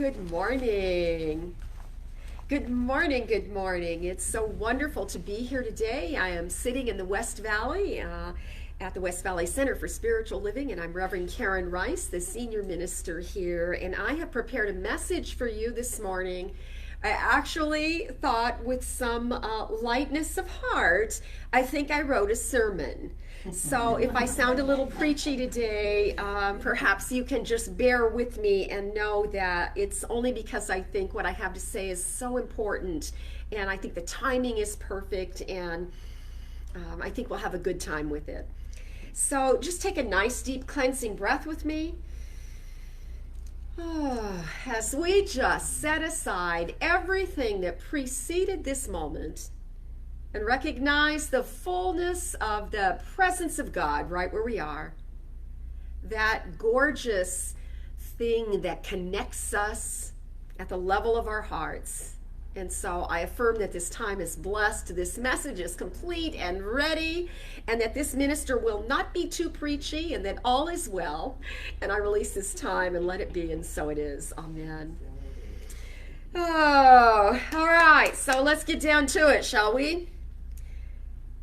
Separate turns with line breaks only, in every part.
Good morning. Good morning. Good morning. It's so wonderful to be here today. I am sitting in the West Valley at the West Valley Center for Spiritual Living, and I'm Reverend Karen Rice, the senior minister here. And I have prepared a message for you this morning. I actually thought, with some lightness of heart, I think I wrote a sermon. So if I sound a little preachy today, perhaps you can just bear with me and know that it's only because I think what I have to say is so important, and I think the timing is perfect, and I think we'll have a good time with it. So just take a nice deep cleansing breath with me. As we just set aside everything that preceded this moment and recognize the fullness of the presence of God right where we are, that gorgeous thing that connects us at the level of our hearts. And so I affirm that this time is blessed, this message is complete and ready, and that this minister will not be too preachy, and that all is well. And I release this time and let it be, and so it is. Amen. Oh, all right, so let's get down to it, shall we?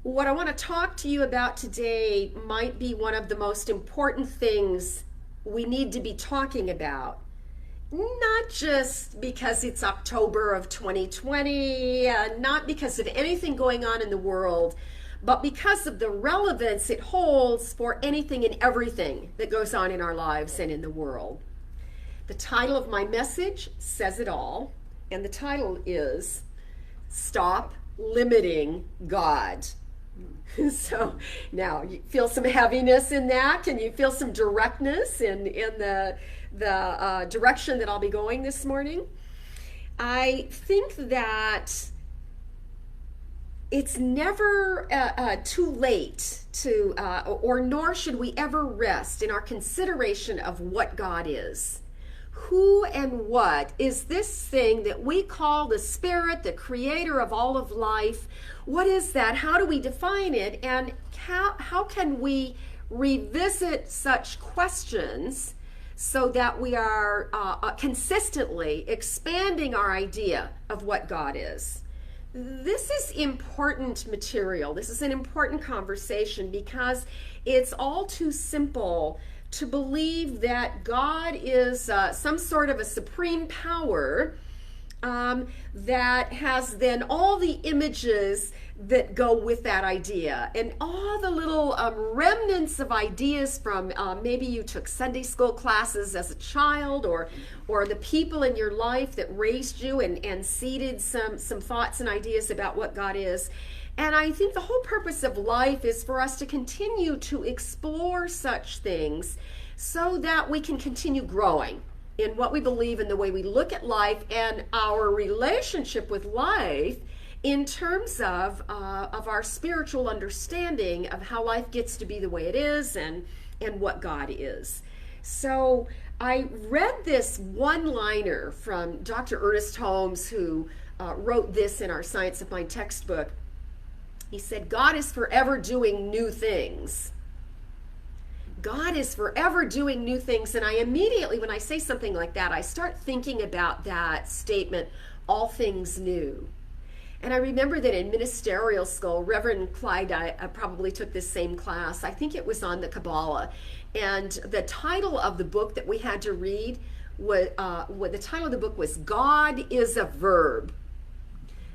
What I want to talk to you about today might be one of the most important things we need to be talking about. Not just because it's October of 2020, not because of anything going on in the world, but because of the relevance it holds for anything and everything that goes on in our lives and in the world. The title of my message says it all, and the title is Stop Limiting God. So now you feel some heaviness in that. Can you feel some directness in the direction that I'll be going this morning? I think that it's never too late to, or nor should we ever rest in our consideration of what God is. Who and what is this thing that we call the Spirit, the creator of all of life? What is that? How do we define it? And how can we revisit such questions so that we are consistently expanding our idea of what God is? This is important material. This is an important conversation because it's all too simple to believe that God is some sort of a supreme power that has then all the images that go with that idea and all the little remnants of ideas from maybe you took Sunday school classes as a child, or the people in your life that raised you and seeded some thoughts and ideas about what God is. And I think the whole purpose of life is for us to continue to explore such things so that we can continue growing in what we believe in the way we look at life and our relationship with life in terms of our spiritual understanding of how life gets to be the way it is and what God is. So I read this one-liner from Dr. Ernest Holmes, who wrote this in our Science of Mind textbook. He said, God is forever doing new things. God is forever doing new things. And I immediately, when I say something like that, I start thinking about that statement, all things new. And I remember that in ministerial school, Reverend Clyde, I probably took this same class. I think it was on the Kabbalah. And the title of the book that we had to read, the title of the book was God is a Verb.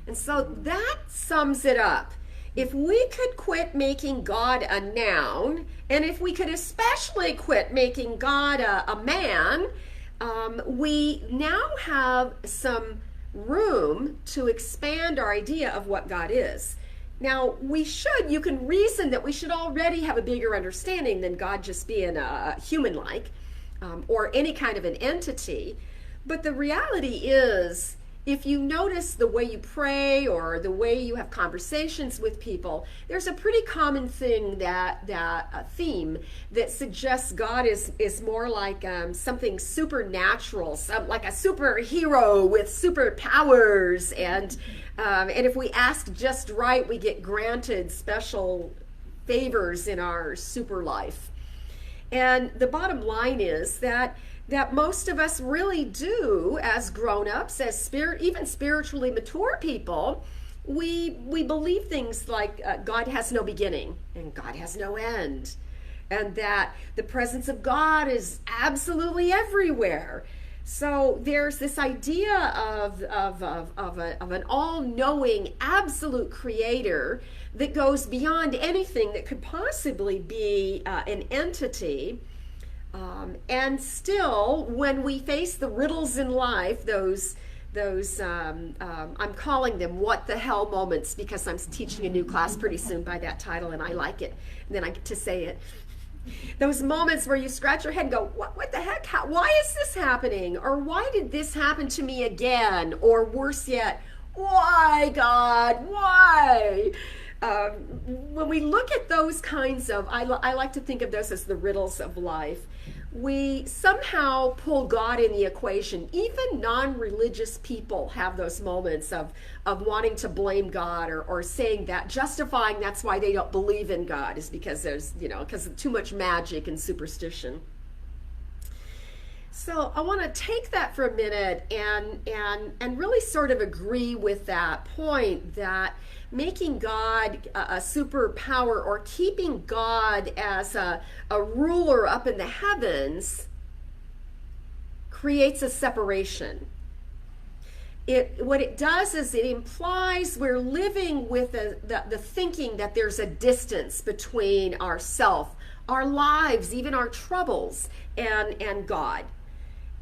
And so that sums it up. If we could quit making God a noun, and if we could especially quit making God a man, we now have some room to expand our idea of what God is. Now, you can reason that we should already have a bigger understanding than God just being a human-like or any kind of an entity. But the reality is, if you notice the way you pray or the way you have conversations with people, there's a pretty common thing, a theme that suggests God is more like something supernatural, like a superhero with superpowers, and if we ask just right, we get granted special favors in our super life. And the bottom line is that that most of us really do as grown-ups, as even spiritually mature people. We believe things like God has no beginning and God has no end, and that the presence of God is absolutely everywhere. So there's this idea of an all-knowing, absolute creator that goes beyond anything that could possibly be an entity. And still, when we face the riddles in life, those I'm calling them what the hell moments, because I'm teaching a new class pretty soon by that title, and I like it, and then I get to say it. Those moments where you scratch your head and go, what the heck? Why is this happening? Or why did this happen to me again? Or worse yet, why, God? Why? When we look at those kinds of, I like to think of those as the riddles of life. We somehow pull God in the equation. Even non-religious people have those moments of wanting to blame God, or saying that, justifying that's why they don't believe in God is because there's, because of too much magic and superstition. So I want to take that for a minute and really sort of agree with that point, that making God a superpower, or keeping God as a ruler up in the heavens, creates a separation. What it does is it implies we're living with the thinking that there's a distance between ourself, our lives, even our troubles, and God.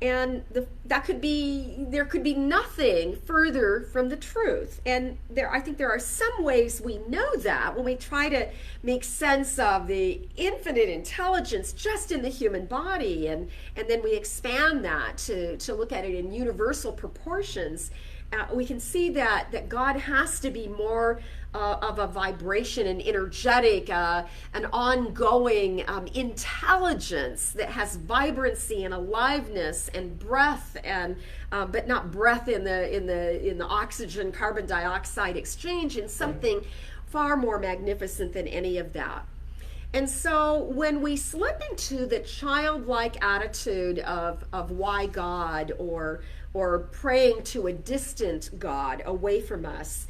And there could be nothing further from the truth. And I think there are some ways we know that when we try to make sense of the infinite intelligence just in the human body, and then we expand that to look at it in universal proportions. We can see that God has to be more of a vibration, an energetic, an ongoing intelligence that has vibrancy and aliveness and breath, and but not breath in the oxygen carbon dioxide exchange, and something far more magnificent than any of that. And so when we slip into the childlike attitude of why God, or praying to a distant God away from us,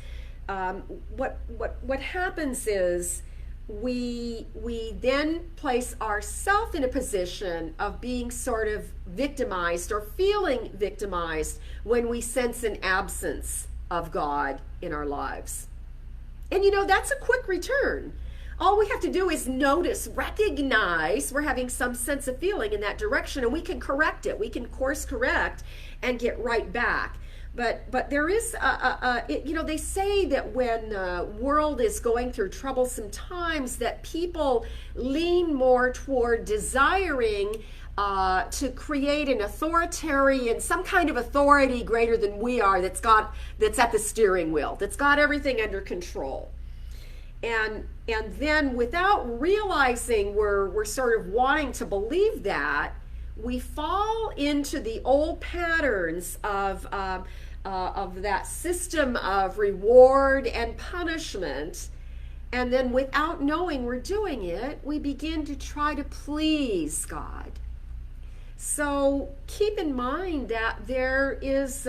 what happens is we then place ourselves in a position of being sort of victimized, or feeling victimized, when we sense an absence of God in our lives. And that's a quick return. All we have to do is notice, recognize we're having some sense of feeling in that direction, and we can correct it. We can course correct and get right back. But there is they say that when the world is going through troublesome times, that people lean more toward desiring to create an authoritarian, some kind of authority greater than we are, that's at the steering wheel, that's got everything under control. And then, without realizing we're sort of wanting to believe that, we fall into the old patterns of that system of reward and punishment, and then, without knowing we're doing it, we begin to try to please God. So keep in mind that there is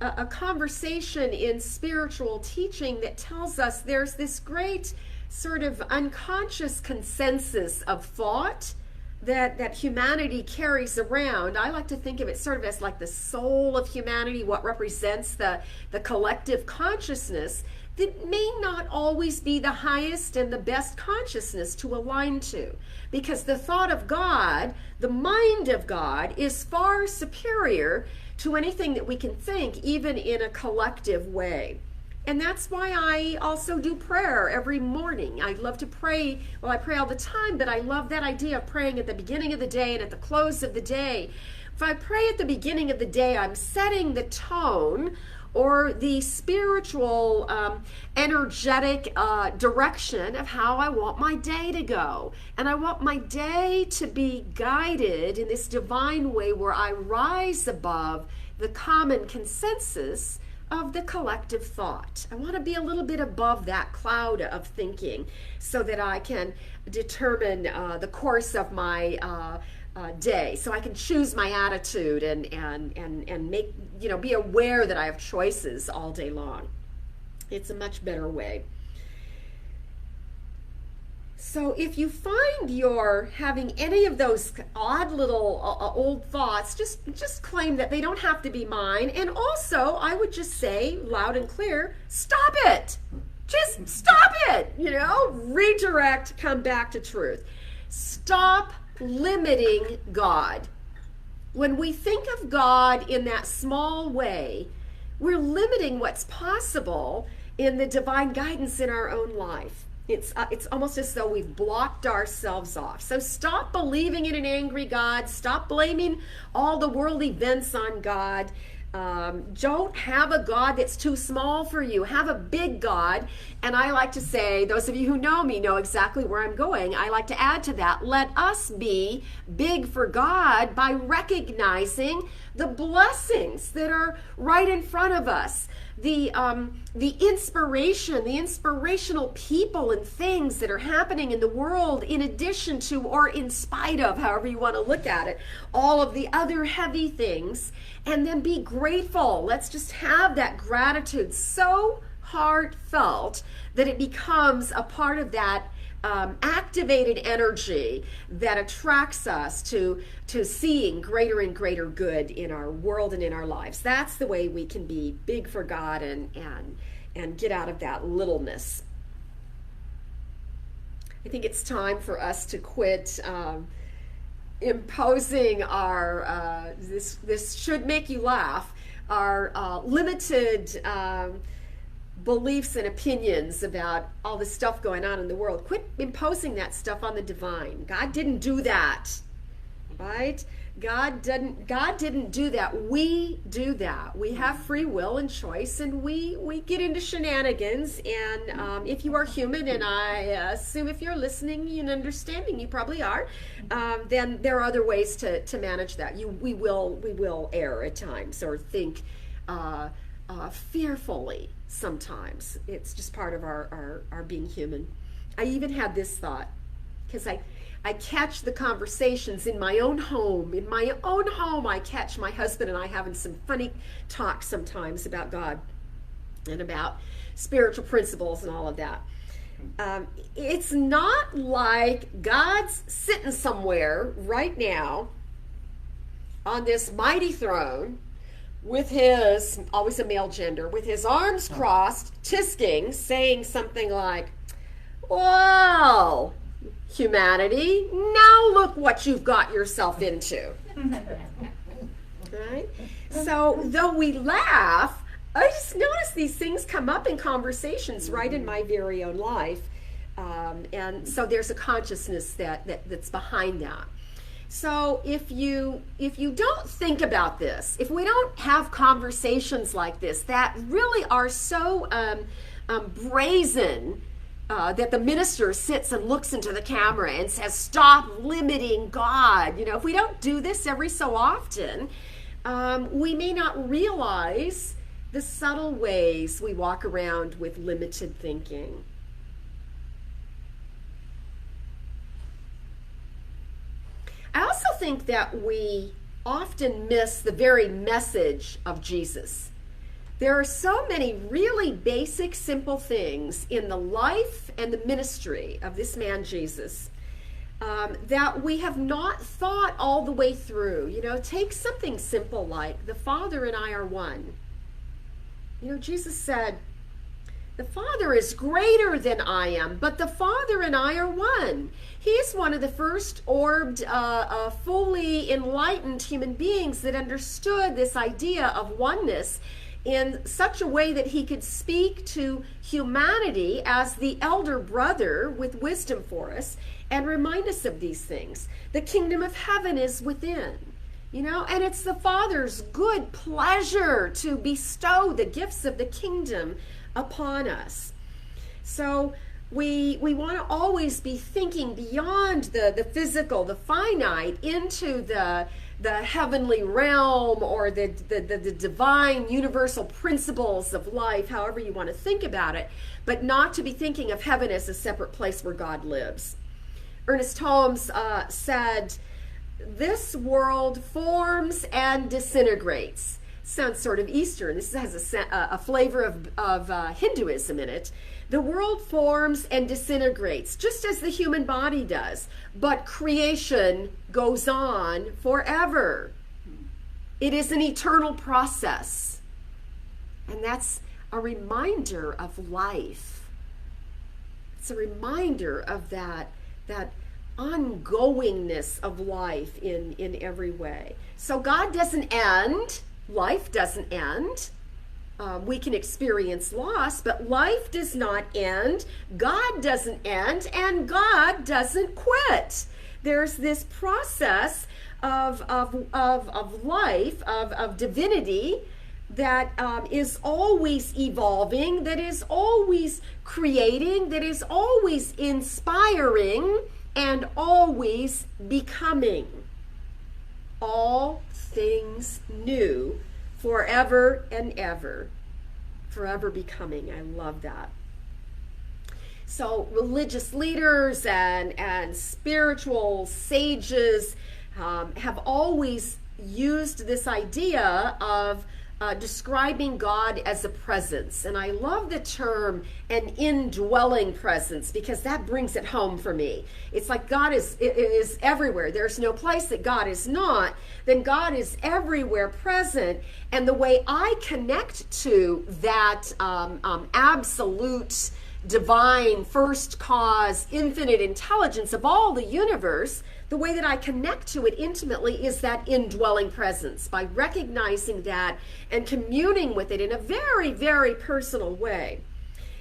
a conversation in spiritual teaching that tells us there's this great sort of unconscious consensus of thought that humanity carries around. I like to think of it sort of as like the soul of humanity, what represents the collective consciousness, that may not always be the highest and the best consciousness to align to. Because the thought of God, the mind of God, is far superior to anything that we can think, even in a collective way. And that's why I also do prayer every morning. I love to pray. Well, I pray all the time, but I love that idea of praying at the beginning of the day and at the close of the day. If I pray at the beginning of the day, I'm setting the tone, or the spiritual, energetic direction of how I want my day to go. And I want my day to be guided in this divine way where I rise above the common consensus of the collective thought. I want to be a little bit above that cloud of thinking, so that I can determine the course of my day, so I can choose my attitude and make, be aware that I have choices all day long. It's a much better way. So if you find you're having any of those odd little old thoughts, just claim that they don't have to be mine. And also, I would just say loud and clear, stop it. Just stop it. Redirect, come back to truth. Stop limiting God. When we think of God in that small way, we're limiting what's possible in the divine guidance in our own life. It's almost as though we've blocked ourselves off. So stop believing in an angry God. Stop blaming all the world events on God. Don't have a God that's too small for you. Have a big God. And I like to say, those of you who know me know exactly where I'm going. I like to add to that, let us be big for God by recognizing the blessings that are right in front of us. The inspiration, the inspirational people and things that are happening in the world, in addition to or in spite of, however you want to look at it, all of the other heavy things, and then be grateful. Let's just have that gratitude so heartfelt that it becomes a part of that activated energy that attracts us to seeing greater and greater good in our world and in our lives. That's the way we can be big for God and get out of that littleness. I think it's time for us to quit imposing our this should make you laugh, our limited beliefs and opinions about all the stuff going on in the world. Quit imposing that stuff on the divine. God didn't do that, right? God didn't do that. We do that. We have free will and choice, and we get into shenanigans. And if you are human, and I assume if you're listening and understanding, you probably are, then there are other ways to manage that. We will err at times or think fearfully sometimes. It's just part of our being human. I even had this thought, because I catch the conversations in my own home. In my own home, I catch my husband and I having some funny talks sometimes about God and about spiritual principles and all of that. It's not like God's sitting somewhere right now on this mighty throne with his, always a male gender, with his arms crossed, tisking, saying something like, "Well, humanity, now look what you've got yourself into." Right? So, though we laugh, I just notice these things come up in conversations right in my very own life. And so there's a consciousness that's behind that. So if you don't think about this, if we don't have conversations like this that really are so brazen, that the minister sits and looks into the camera and says, "Stop limiting God." If we don't do this every so often, we may not realize the subtle ways we walk around with limited thinking. I also think that we often miss the very message of Jesus. There are so many really basic, simple things in the life and the ministry of this man Jesus that we have not thought all the way through. Take something simple like the Father and I are one. Jesus said, "The Father is greater than I am, but the Father and I are one." He's one of the first orbed, fully enlightened human beings that understood this idea of oneness in such a way that he could speak to humanity as the elder brother with wisdom for us and remind us of these things. The kingdom of heaven is within. And it's the Father's good pleasure to bestow the gifts of the kingdom upon us. So we want to always be thinking beyond the physical, the finite, into the heavenly realm or the divine universal principles of life, however you want to think about it, but not to be thinking of heaven as a separate place where God lives. Ernest Holmes said, this world forms and disintegrates. Sounds sort of Eastern. This has a flavor of Hinduism in it. The world forms and disintegrates, just as the human body does, but creation goes on forever. It is an eternal process, and that's a reminder of life. It's a reminder of that ongoingness of life in every way. So God doesn't end. Life doesn't end. We can experience loss, but life does not end. God doesn't end, and God doesn't quit. There's this process of life, of divinity, that is always evolving, that is always creating, that is always inspiring, and always becoming. All things new, forever and ever. Forever becoming. I love that. So religious leaders and spiritual sages have always used this idea of describing God as a presence. And I love the term an indwelling presence, because that brings it home for me. It's like God is everywhere. There's no place that God is not. Then God is everywhere present. And the way I connect to that absolute divine first cause, infinite intelligence of all the universe, the way that I connect to it intimately is that indwelling presence, by recognizing that and communing with it in a very, very personal way.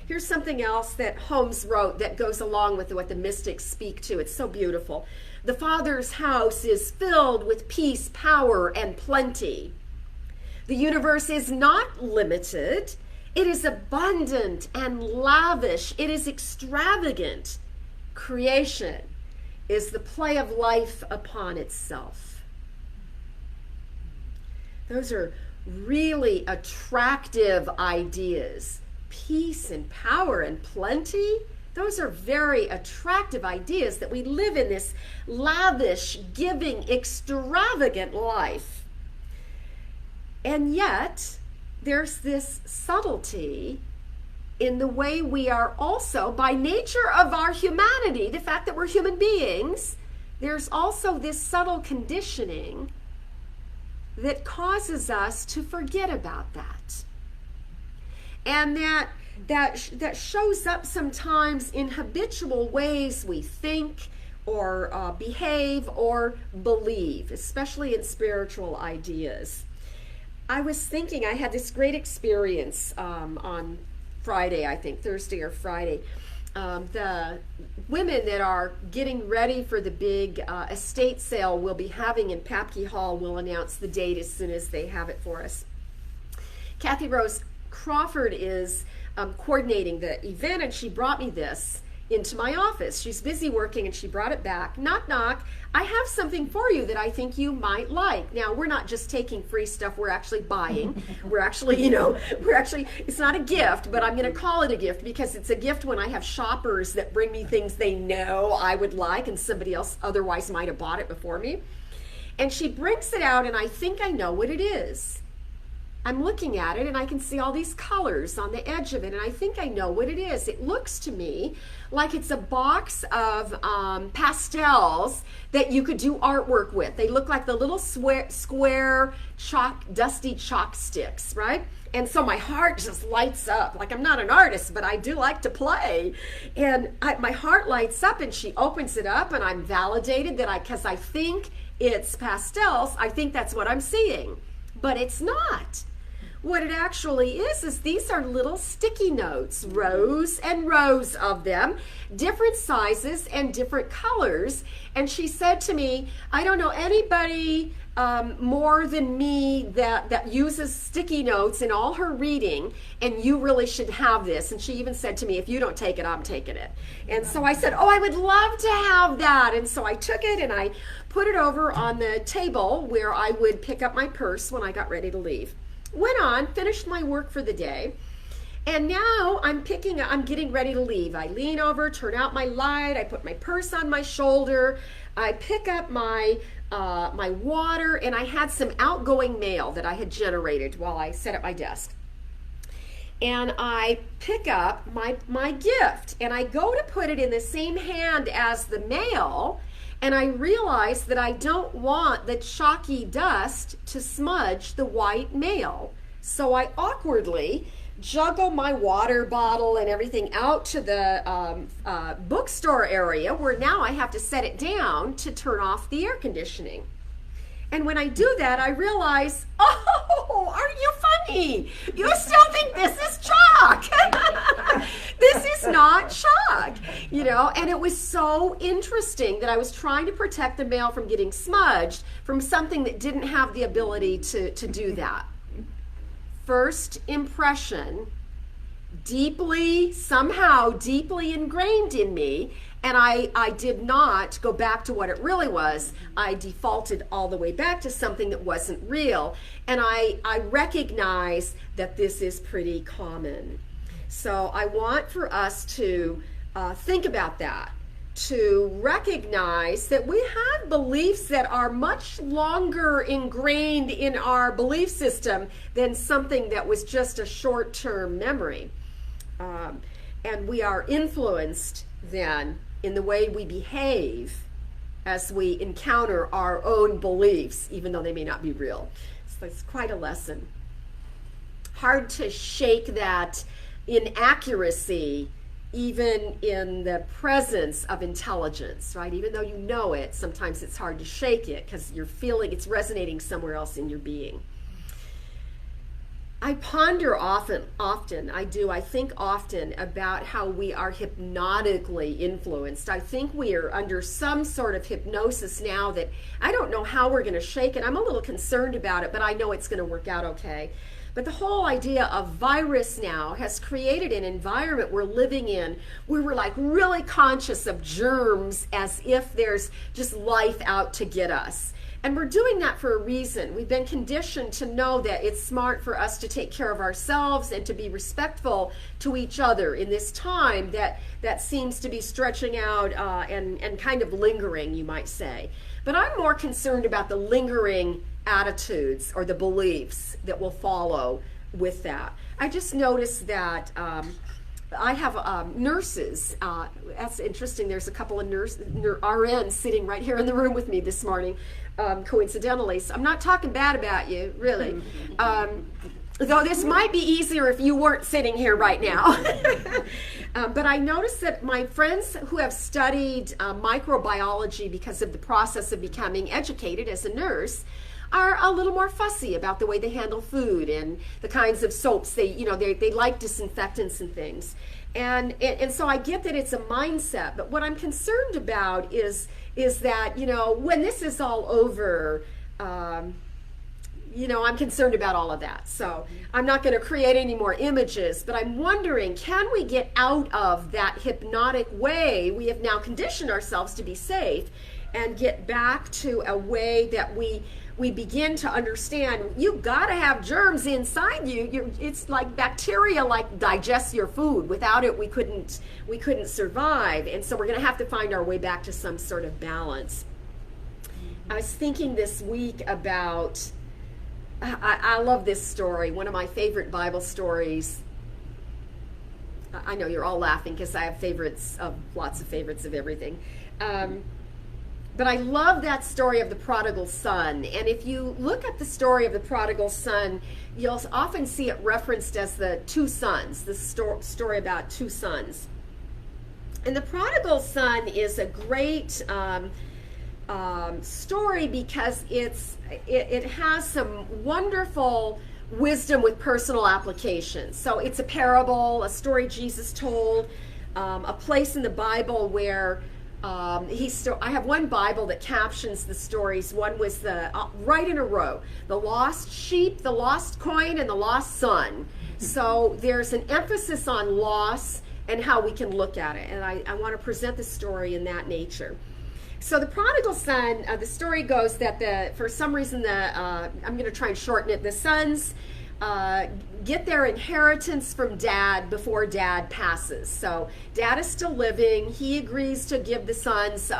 Here's something else that Holmes wrote that goes along with what the mystics speak to. It's so beautiful. The Father's house is filled with peace, power, and plenty. The universe is not limited. It is abundant and lavish. It is extravagant. Creation is the play of life upon itself. Those are really attractive ideas. Peace and power and plenty, those are very attractive ideas, that we live in this lavish, giving, extravagant life. And yet, there's this subtlety in the way we are also, by nature of our humanity, the fact that we're human beings, there's also this subtle conditioning that causes us to forget about that. And that shows up sometimes in habitual ways we think or behave or believe, especially in spiritual ideas. I was thinking, I had this great experience on Friday, I think, Thursday or Friday. The women that are getting ready for the big estate sale we'll be having in Papke Hall will announce the date as soon as they have it for us. Kathy Rose Crawford is coordinating the event, and she brought me this into my office. She's busy working, and she brought it back. Knock, knock. I have something for you that I think you might like. Now, we're not just taking free stuff. We're actually buying. We're actually, it's not a gift, but I'm going to call it a gift, because it's a gift when I have shoppers that bring me things they know I would like, and somebody else otherwise might have bought it before me. And she brings it out, and I think I know what it is. I'm looking at it, and I can see all these colors on the edge of it, and I think I know what it is. It looks to me like it's a box of pastels that you could do artwork with. They look like the little square dusty chalk sticks, right? And so my heart just lights up. Like, I'm not an artist, but I do like to play. And my heart lights up, and she opens it up, and I'm validated because I think it's pastels. I think that's what I'm seeing, but it's not. What it actually is these are little sticky notes, rows and rows of them, different sizes and different colors. And she said to me, I don't know anybody more than me that uses sticky notes in all her reading, and you really should have this. And she even said to me, if you don't take it, I'm taking it. And so I said, oh, I would love to have that. And so I took it and I put it over on the table where I would pick up my purse when I got ready to leave. Went on, finished my work for the day, and now I'm getting ready to leave. I lean over, turn out my light, I put my purse on my shoulder, I pick up my my water, and I had some outgoing mail that I had generated while I sat at my desk. And I pick up my gift, and I go to put it in the same hand as the mail, and I realize that I don't want the chalky dust to smudge the white mail. So I awkwardly juggle my water bottle and everything out to the bookstore area, where now I have to set it down to turn off the air conditioning. And when I do that, I realize, oh, aren't you funny? You still think this is chalk. This is not chalk, and it was so interesting that I was trying to protect the mail from getting smudged from something that didn't have the ability to do that. First impression, somehow deeply ingrained in me, and I did not go back to what it really was. I defaulted all the way back to something that wasn't real, and I recognize that this is pretty common. So I want for us to think about that, to recognize that we have beliefs that are much longer ingrained in our belief system than something that was just a short-term memory. And we are influenced then in the way we behave as we encounter our own beliefs, even though they may not be real. So it's quite a lesson. Hard to shake that inaccuracy even in the presence of intelligence, right? Even though you know it, sometimes it's hard to shake it because you're feeling it's resonating somewhere else in your being. I ponder often, I think often about how we are hypnotically influenced. I think we are under some sort of hypnosis now that I don't know how we're going to shake it. I'm a little concerned about it, but I know it's going to work out okay. But the whole idea of virus now has created an environment we're living in where we're like really conscious of germs as if there's just life out to get us. And we're doing that for a reason. We've been conditioned to know that it's smart for us to take care of ourselves and to be respectful to each other in this time that seems to be stretching out and kind of lingering, you might say. But I'm more concerned about the lingering attitudes or the beliefs that will follow with that. I just noticed that I have nurses. That's interesting. There's a couple of RNs sitting right here in the room with me this morning, coincidentally. So I'm not talking bad about you, really. Though this might be easier if you weren't sitting here right now. But I noticed that my friends who have studied microbiology because of the process of becoming educated as a nurse are a little more fussy about the way they handle food and the kinds of soaps they like disinfectants and things. And so I get that it's a mindset, but what I'm concerned about is that, when this is all over, I'm concerned about all of that. So I'm not going to create any more images, but I'm wondering, can we get out of that hypnotic way we have now conditioned ourselves to be safe and get back to a way that we begin to understand you've got to have germs inside you. It's like bacteria digest your food. Without it, we couldn't survive. And so we're going to have to find our way back to some sort of balance. I was thinking this week about, I love this story, one of my favorite Bible stories. I know you're all laughing because I have lots of favorites of everything. But I love that story of the prodigal son. And if you look at the story of the prodigal son, you'll often see it referenced as the two sons, the story about two sons. And the prodigal son is a great story because it has some wonderful wisdom with personal applications. So it's a parable, a story Jesus told, a place in the Bible where I have one Bible that captions the stories. One was right in a row, the lost sheep, the lost coin, and the lost son. So there's an emphasis on loss and how we can look at it. And I want to present the story in that nature. So the prodigal son, the story goes that for some reason, I'm going to try and shorten it, the sons get their inheritance from dad before dad passes. So dad is still living. He agrees to give the sons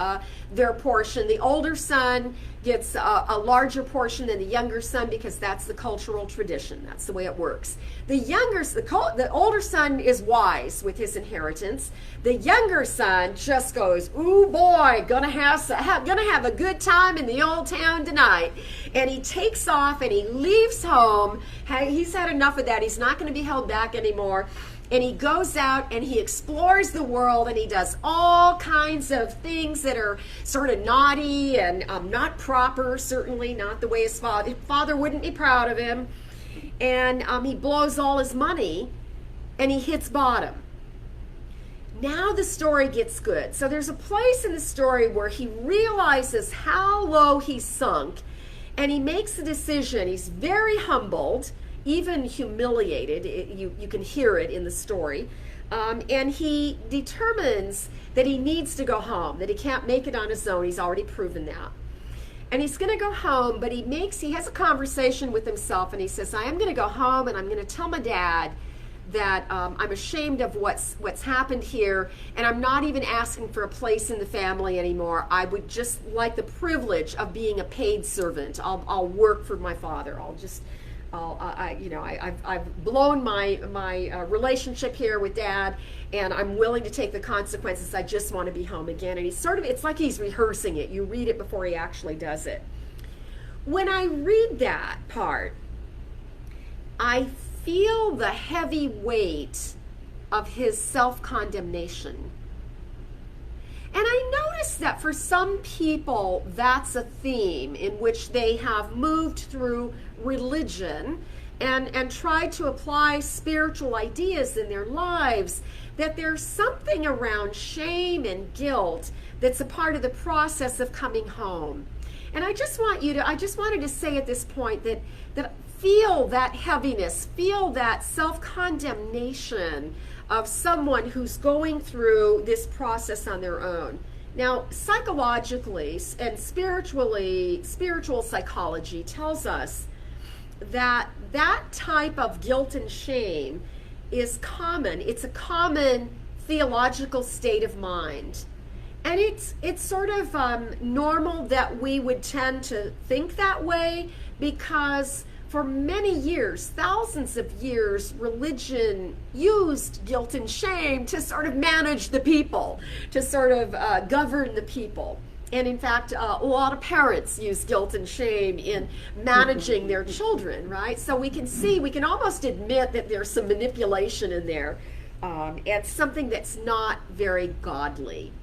their portion. The older son gets a larger portion than the younger son because that's the cultural tradition. That's the way it works. The older son is wise with his inheritance. The younger son just goes, "Ooh boy, gonna have a good time in the old town tonight." And he takes off and he leaves home. He's had enough of that. He's not going to be held back anymore. And he goes out and he explores the world and he does all kinds of things that are sort of naughty and not proper, certainly not the way his father wouldn't be proud of him. And he blows all his money and he hits bottom. Now the story gets good. So there's a place in the story where he realizes how low he's sunk and he makes a decision. He's very humbled, even humiliated. You can hear it in the story. And he determines that he needs to go home, that he can't make it on his own. He's already proven that. And he's going to go home, but he has a conversation with himself, and he says, I am going to go home, and I'm going to tell my dad that I'm ashamed of what's happened here, and I'm not even asking for a place in the family anymore. I would just like the privilege of being a paid servant. I'll work for my father. I've blown my relationship here with Dad, and I'm willing to take the consequences. I just want to be home again. And it's like he's rehearsing it. You read it before he actually does it. When I read that part, I feel the heavy weight of his self-condemnation. And I notice that for some people, that's a theme in which they have moved through religion and tried to apply spiritual ideas in their lives, that there's something around shame and guilt that's a part of the process of coming home. And I just wanted to say at this point that feel that heaviness, feel that self-condemnation of someone who's going through this process on their own. Now, psychologically and spiritual psychology tells us that type of guilt and shame is common. It's a common theological state of mind. And it's sort of normal that we would tend to think that way because for many years, thousands of years, religion used guilt and shame to sort of manage the people, to sort of govern the people. And in fact, a lot of parents use guilt and shame in managing their children, right? So we can almost admit that there's some manipulation in there and something that's not very godly.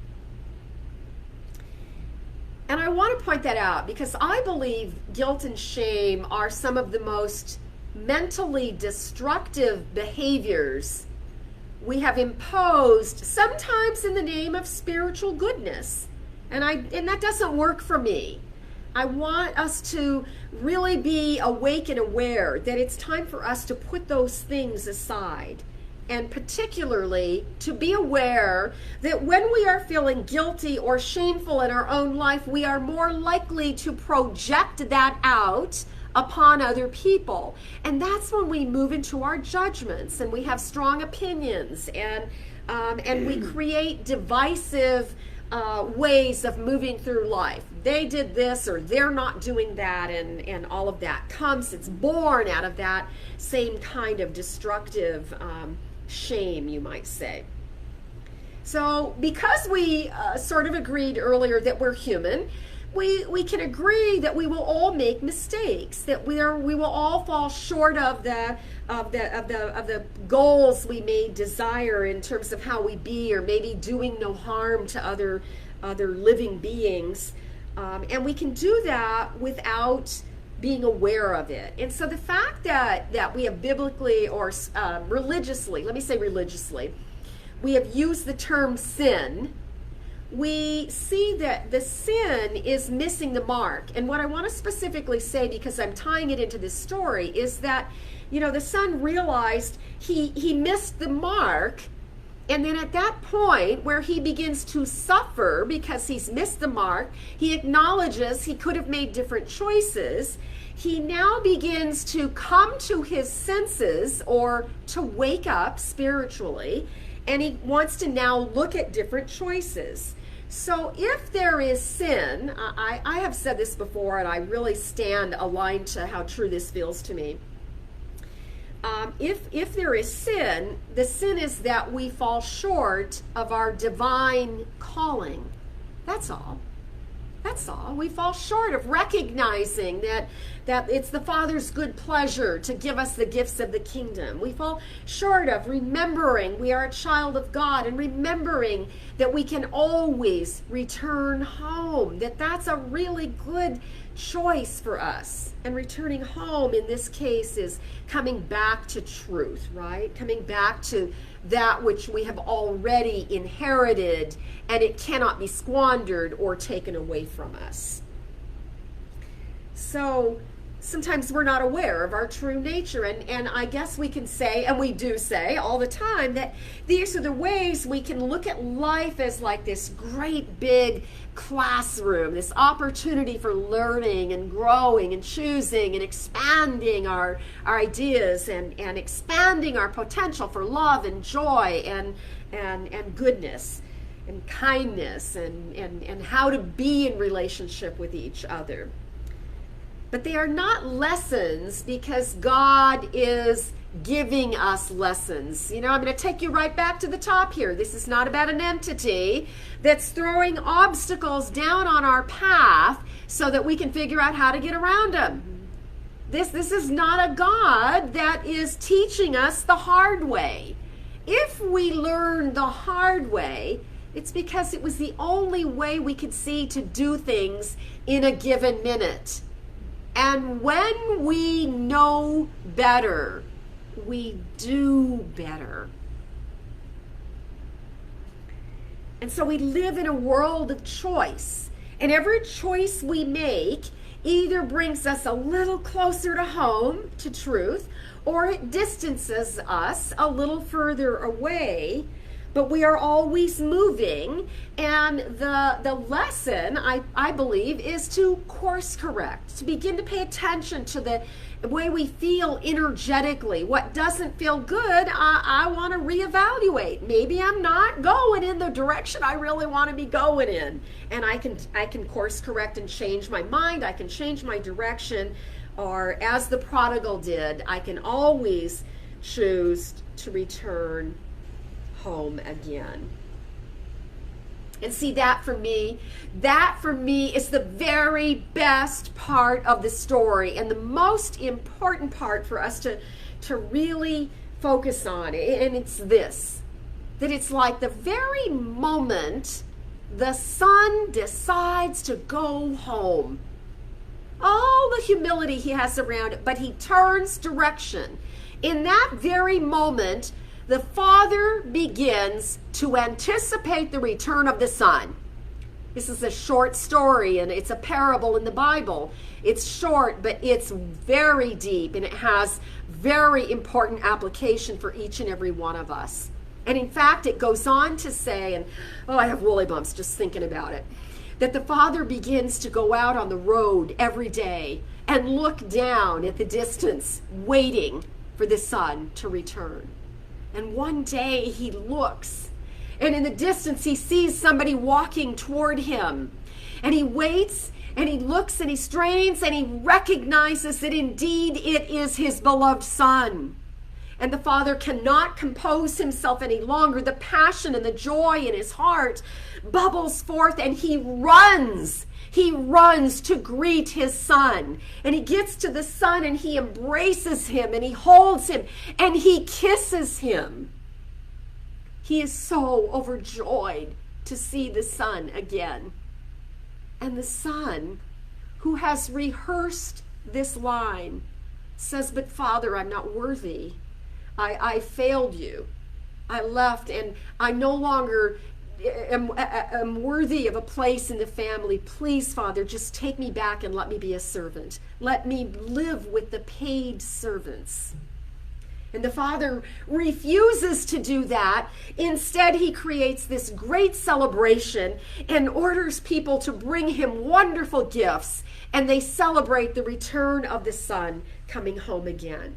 And I want to point that out because I believe guilt and shame are some of the most mentally destructive behaviors we have imposed, sometimes in the name of spiritual goodness. And that doesn't work for me. I want us to really be awake and aware that it's time for us to put those things aside. And particularly to be aware that when we are feeling guilty or shameful in our own life, we are more likely to project that out upon other people. And that's when we move into our judgments and we have strong opinions and we create divisive ways of moving through life. They did this or they're not doing that, and all of that it's born out of that same kind of destructive shame, you might say. So because we sort of agreed earlier that we're human, we can agree that we will all make mistakes, that we will all fall short of the goals we may desire in terms of how we be, or maybe doing no harm to other living beings, and we can do that without being aware of it. And so the fact that we have biblically or religiously, let me say religiously, we have used the term sin, we see that the sin is missing the mark. And what I want to specifically say, because I'm tying it into this story, is that, the son realized he missed the mark. And then at that point where he begins to suffer because he's missed the mark, he acknowledges he could have made different choices. He now begins to come to his senses, or to wake up spiritually, and he wants to now look at different choices. So if there is sin, I have said this before, and I really stand aligned to how true this feels to me. If there is sin, the sin is that we fall short of our divine calling. That's all. That's all. We fall short of recognizing that it's the Father's good pleasure to give us the gifts of the kingdom. We fall short of remembering we are a child of God and remembering that we can always return home, that's a really good choice for us. And returning home in this case is coming back to truth, right? Coming back to that which we have already inherited, and it cannot be squandered or taken away from us. So sometimes we're not aware of our true nature, and I guess we can say, and we do say all the time, that these are the ways we can look at life as like this great big classroom, this opportunity for learning and growing and choosing and expanding our ideas and expanding our potential for love and joy and goodness and kindness and how to be in relationship with each other. But they are not lessons because God is giving us lessons. I'm going to take you right back to the top here. This is not about an entity that's throwing obstacles down on our path so that we can figure out how to get around them. This is not a God that is teaching us the hard way. If we learn the hard way, it's because it was the only way we could see to do things in a given minute. And when we know better, we do better. And so we live in a world of choice. And every choice we make either brings us a little closer to home, to truth, or it distances us a little further away. But we are always moving, and the lesson, I believe, is to course correct, to begin to pay attention to the way we feel energetically. What doesn't feel good, I want to reevaluate. Maybe I'm not going in the direction I really want to be going in, and I can course correct and change my mind. I can change my direction, or as the prodigal did, I can always choose to return home again. And see, that for me is the very best part of the story, and the most important part for us to really focus on. And it's this, that it's like the very moment the son decides to go home, all the humility he has around it, but he turns direction. In that very moment, the father begins to anticipate the return of the son. This is a short story, and it's a parable in the Bible. It's short, but it's very deep, and it has very important application for each and every one of us. And in fact, it goes on to say, and I have woolly bumps just thinking about it, that the father begins to go out on the road every day and look down at the distance, waiting for the son to return. And one day he looks, and in the distance he sees somebody walking toward him. And he waits, and he looks, and he strains, and he recognizes that indeed it is his beloved son. And the father cannot compose himself any longer. The passion and the joy in his heart bubbles forth, and he runs. He runs to greet his son, and he gets to the son, and he embraces him, and he holds him, and he kisses him. He is so overjoyed to see the son again. And the son, who has rehearsed this line, says, "But Father, I'm not worthy. I failed you. I left, and I no longer am worthy of a place in the family. Please, Father, just take me back and let me be a servant. Let me live with the paid servants." And the father refuses to do that. Instead, he creates this great celebration and orders people to bring him wonderful gifts, and they celebrate the return of the son coming home again.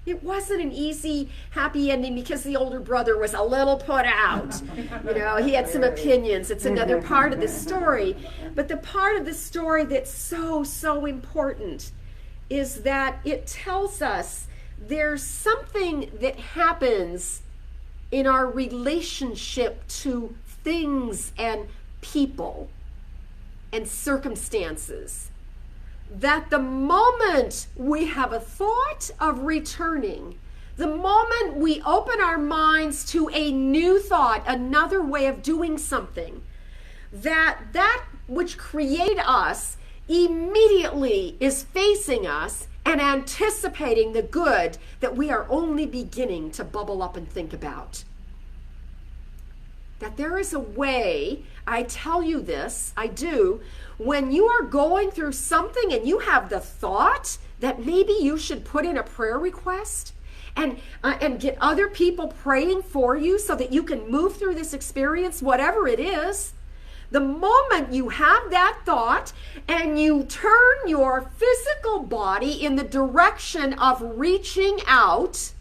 It wasn't an easy, happy ending because the older brother was a little put out. He had some opinions. It's another part of the story. But the part of the story that's so, so important is that it tells us there's something that happens in our relationship to things and people and circumstances, that the moment we have a thought of returning, the moment we open our minds to a new thought, another way of doing something, that which created us immediately is facing us and anticipating the good that we are only beginning to bubble up and think about. That there is a way, I tell you this, I do, when you are going through something and you have the thought that maybe you should put in a prayer request and get other people praying for you so that you can move through this experience, whatever it is. The moment you have that thought and you turn your physical body in the direction of reaching out,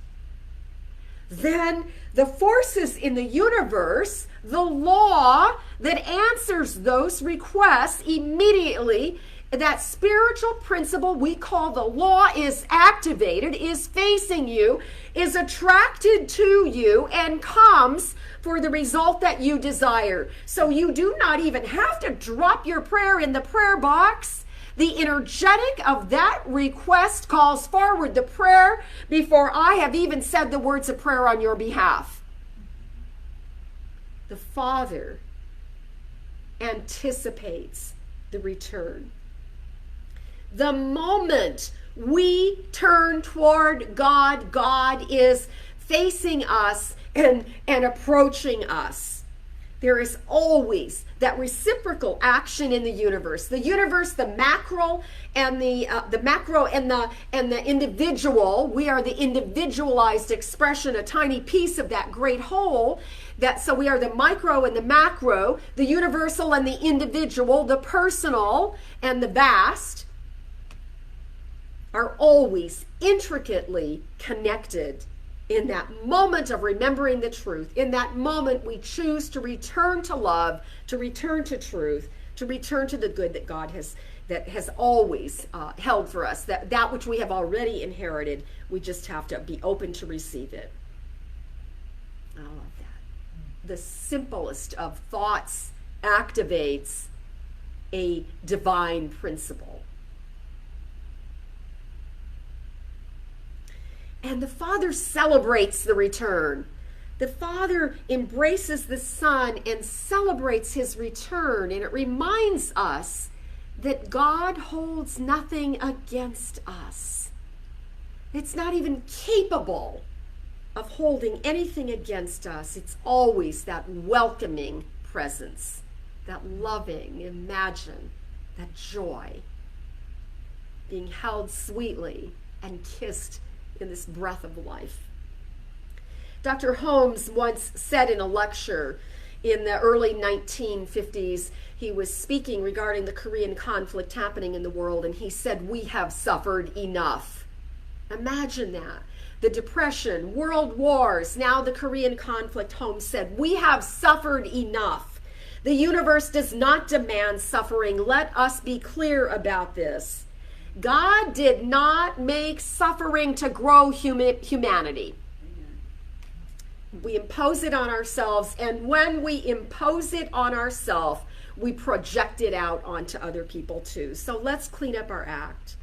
then the forces in the universe, the law that answers those requests immediately, that spiritual principle we call the law is activated, is facing you, is attracted to you, and comes for the result that you desire. So you do not even have to drop your prayer in the prayer box. The energetic of that request calls forward the prayer before I have even said the words of prayer on your behalf. The Father anticipates the return. The moment we turn toward God, God is facing us and approaching us. There is always that reciprocal action in the universe. The universe, the macro and the macro and the individual. We are the individualized expression, a tiny piece of that great whole. So we are the micro and the macro, the universal and the individual, the personal and the vast, are always intricately connected. In that moment of remembering the truth, in that moment we choose to return to love, to return to truth, to return to the good that God has always held for us, that which we have already inherited. We just have to be open to receive it. I love that. The simplest of thoughts activates a divine principle. And the Father celebrates the return. The Father embraces the Son and celebrates his return. And it reminds us that God holds nothing against us. It's not even capable of holding anything against us. It's always that welcoming presence, that loving, imagine, that joy, being held sweetly and kissed in this breath of life. Dr. Holmes once said in a lecture in the early 1950s, he was speaking regarding the Korean conflict happening in the world, and he said, "We have suffered enough." Imagine that. The Depression, world wars, now the Korean conflict, Holmes said, "We have suffered enough. The universe does not demand suffering. Let us be clear about this. God did not make suffering to grow humanity. We impose it on ourselves, and when we impose it on ourselves, we project it out onto other people too. So let's clean up our act.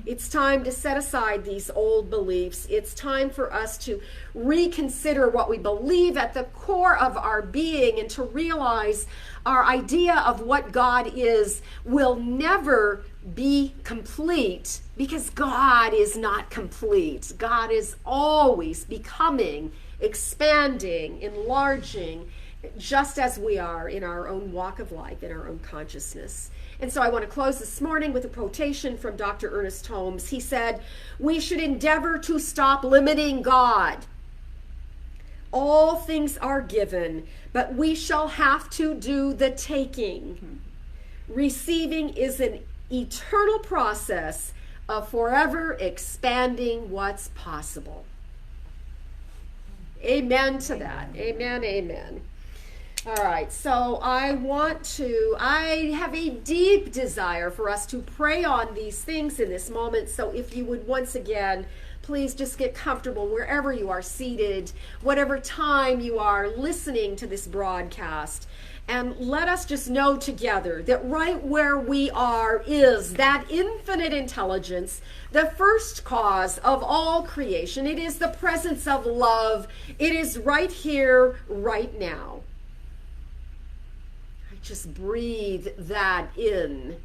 It's time to set aside these old beliefs. It's time for us to reconsider what we believe at the core of our being and to realize our idea of what God is will never be complete because God is not complete. God is always becoming, expanding, enlarging, just as we are in our own walk of life, in our own consciousness. And so I want to close this morning with a quotation from Dr. Ernest Holmes. He said, "We should endeavor to stop limiting God. All things are given, but we shall have to do the taking. Receiving is an eternal process of forever expanding what's possible. Amen to that. Amen, amen. All right, so I have a deep desire for us to pray on these things in this moment. So if you would once again, please just get comfortable wherever you are seated, whatever time you are listening to this broadcast. And let us just know together that right where we are is that infinite intelligence, the first cause of all creation. It is the presence of love. It is right here, right now. I just breathe that in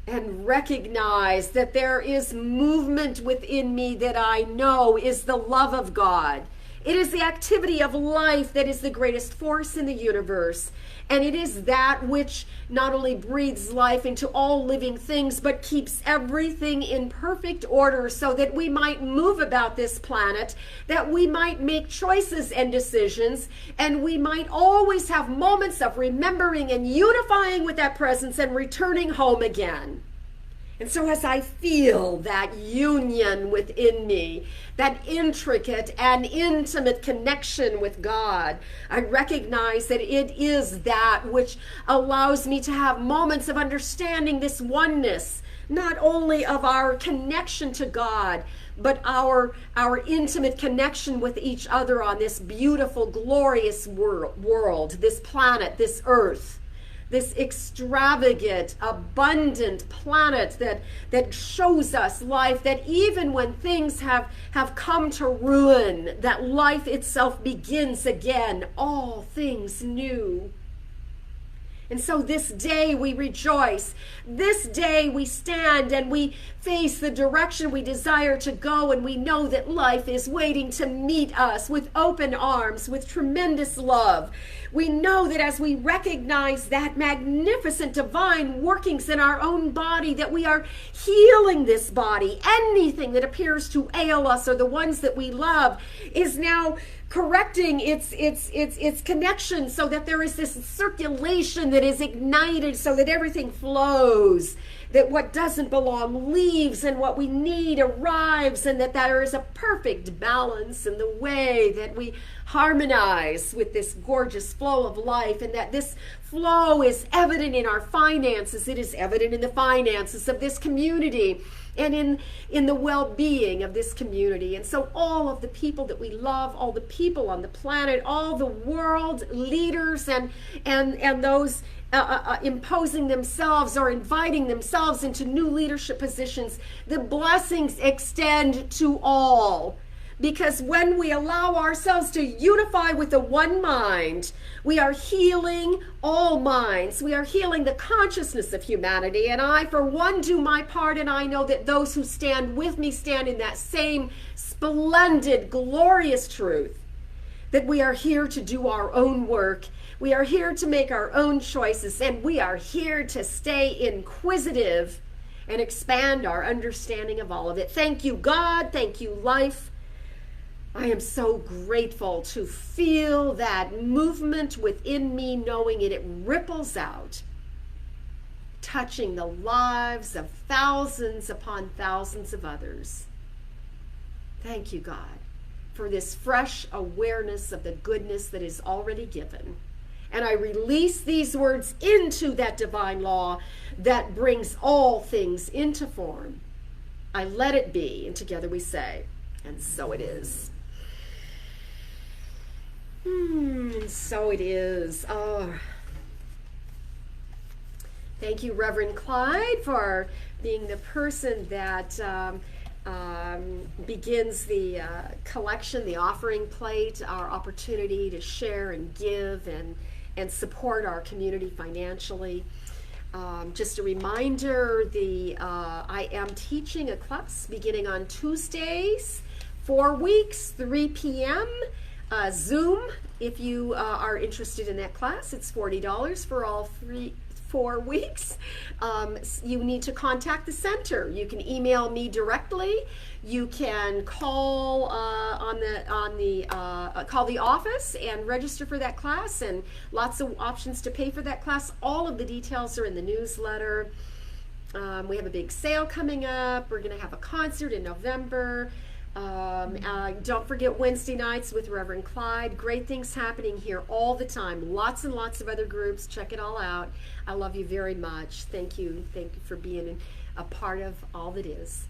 and recognize that there is movement within me that I know is the love of God. It is the activity of life that is the greatest force in the universe. And it is that which not only breathes life into all living things, but keeps everything in perfect order so that we might move about this planet, that we might make choices and decisions, and we might always have moments of remembering and unifying with that presence and returning home again. And so as I feel that union within me, that intricate and intimate connection with God, I recognize that it is that which allows me to have moments of understanding this oneness, not only of our connection to God, but our intimate connection with each other on this beautiful, glorious world, this planet, this earth. This extravagant, abundant planet that shows us life, that even when things have come to ruin, that life itself begins again, all things new. And so this day we rejoice. This day we stand and we face the direction we desire to go, and we know that life is waiting to meet us with open arms, with tremendous love. We know that as we recognize that magnificent divine workings in our own body, that we are healing this body. Anything that appears to ail us or the ones that we love is now correcting its connection so that there is this circulation that is ignited so that everything flows, that what doesn't belong leaves and what we need arrives, and that there is a perfect balance in the way that we harmonize with this gorgeous flow of life, and that this flow is evident in our finances. It is evident in the finances of this community and in the well-being of this community. And so all of the people that we love, all the people on the planet, all the world leaders and those imposing themselves or inviting themselves into new leadership positions, the blessings extend to all. Because when we allow ourselves to unify with the one mind, we are healing all minds. We are healing the consciousness of humanity. And I, for one, do my part, and I know that those who stand with me stand in that same splendid, glorious truth, that we are here to do our own work. We are here to make our own choices, and we are here to stay inquisitive and expand our understanding of all of it. Thank you, God. Thank you, life. I am so grateful to feel that movement within me, knowing it ripples out, touching the lives of thousands upon thousands of others. Thank you, God, for this fresh awareness of the goodness that is already given. And I release these words into that divine law that brings all things into form. I let it be, and together we say, and so it is. And so it is. Oh. Thank you, Reverend Clyde, for being the person that begins the collection, the offering plate, our opportunity to share and give and support our community financially. Just a reminder, I am teaching a class beginning on Tuesdays, 4 weeks, 3 p.m., Zoom. If you are interested in that class, it's $40 for all 4 weeks. You need to contact the center. You can email me directly. You can call call the office and register for that class, and lots of options to pay for that class. All of the details are in the newsletter. We have a big sale coming up. We're going to have a concert in November. Don't forget Wednesday nights with Reverend Clyde. Great things happening here all the time. Lots and lots of other groups. Check it all out. I love you very much. Thank you. Thank you for being a part of all that is.